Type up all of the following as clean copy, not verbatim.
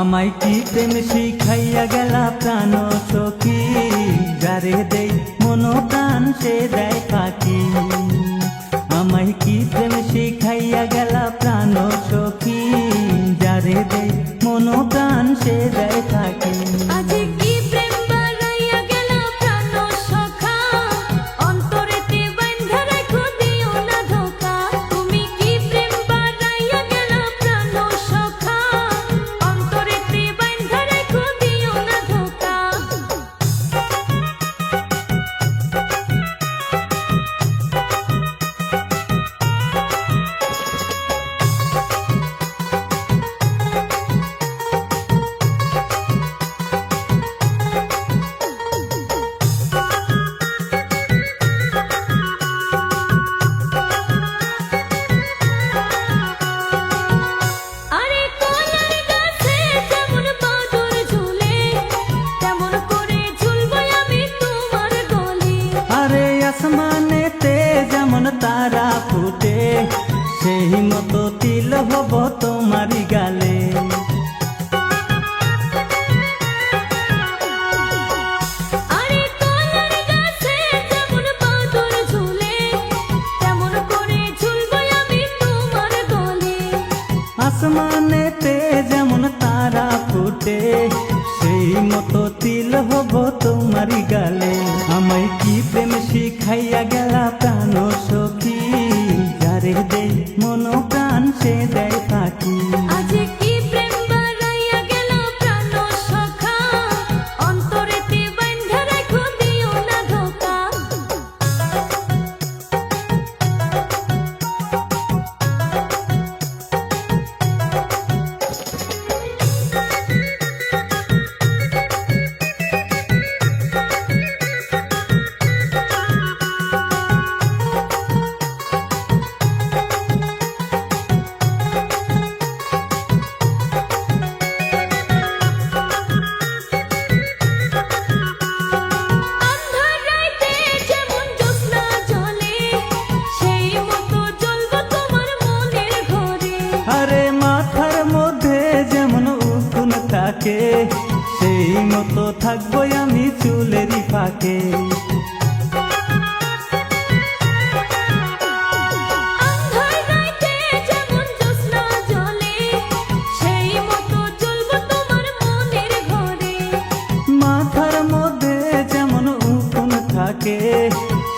আমায় কি প্রেম শিখাইয়া গেলা প্রাণ সখী, যারে দেই মন প্রাণ সে দেয় ফাঁকি। আমায় কি প্রেম শিখাইয়া গেলা প্রাণ সখী, যারে দেই মন প্রাণ সে দেয় ফাঁকি। আসমানেতে যেমন তারা ফুটে, সেই মতো তিল হব তোমারি গালে। আসমানেতে যেমন তারা ফুটে, সেই মতো তিল হব তোমারি গালে। আমায় কি প্রেম শিখাইয়া গেলা প্রাণ সখী, যারে দেই মন প্রাণ সে দেয় ফাঁকি। আরে মাথার মধ্যে যেমন উকুন থাকে, সেই মতো থাকবো আমি চুলেরই ফাঁকে। মাথার মধ্যে যেমন উকুন থাকে,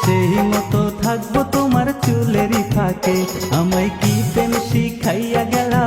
সেই মতো থাকবো তোমার চুলেরই ফাঁকে। আমায় কি প্রেম শিখাইয়া গেলা